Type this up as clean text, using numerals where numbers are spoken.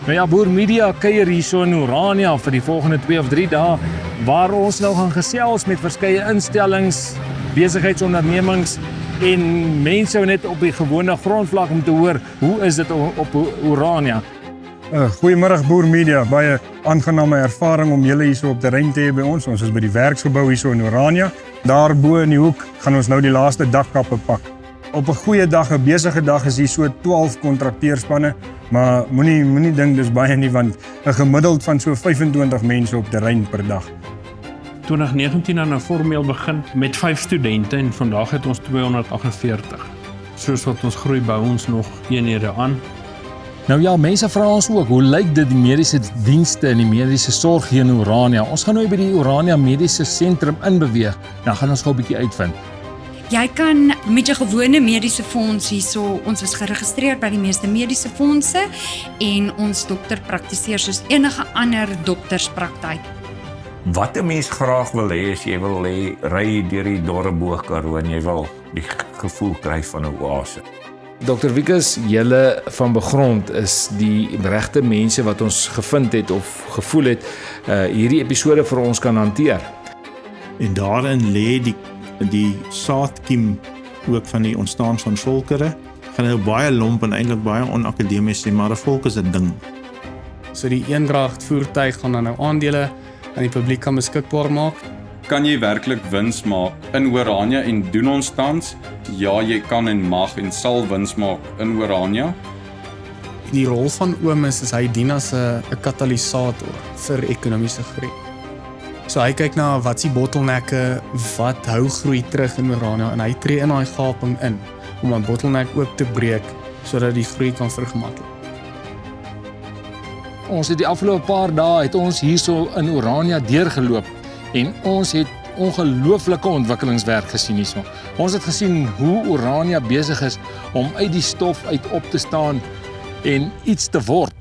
Nou ja, Boer Media kuier hierso in Orania vir die volgende 2 of 3 dae, waar ons nou gaan gesels met verskeie instellings, besigheidsondernemings en mense net op die gewone grondvlak om te hoor, hoe is dit op Orania? Goeiemiddag Boer Media, baie aangename ervaring om julle hierso op terrein te hê by ons. Ons is by die werksgebou hierso in Orania. Daarbo in die hoek gaan ons nou die laaste dakkappe pak. Op 'n goeie dag, 'n besige dag is hier so 12 kontrakteerspanne, maar moenie dink dis baie nie, want 'n gemiddeld van so 25 mense op terrein per dag. 2019 het nou formeel begin met 5 studente en vandag het ons 248. Soos wat ons groei bou ons nog eenhede aan. Nou ja, mense vra ons ook, hoe lyk dit die mediese dienste en die mediese sorg hier in Orania? Ons gaan nou by die Orania Mediese Sentrum inbeweeg, dan gaan ons gou 'n bietjie uitvind. Jy kan met jou gewone mediese fonds hierso, ons is geregistreer by die meeste mediese fondse en ons dokter praktiseer soos enige ander dokterspraktyk. Wat 'n mens graag wil hê is jy wil ry deur die dorre Bo-Karoo en jy wil die gevoel kry van 'n oase. Dr. Wikus, julle van begrond is die regte mense wat ons gevind het of gevoel het hierdie episode vir ons kan hanteer. En daarin lê die saadkiem ook van die ontstaan van volkere. Gaan nou baie lomp en eintlik baie onakademies sê, maar 'n volk is 'n ding. So die eendracht voertuig gaan dan nou aandele aan die publiek kan beskikbaar maak. Kan jy werklik wins maak in Orania en doen ons tans? Ja, jy kan en mag en sal wins maak in Orania. Die rol van oom is hy dien as 'n katalisator vir ekonomiese groei. So hy kyk na wat se bottelnekke, wat hou groei terug in Orania en hy tree in daai gaping in om 'n bottelnek oop te breek sodat die groei kan vergemaklik. Ons het die afgelope paar dae het ons hierso in Orania deurgeloop en ons het ongelooflike ontwikkelingswerk gesien hierso. Ons het gesien hoe Orania besig is om uit die stof uit op te staan en iets te word.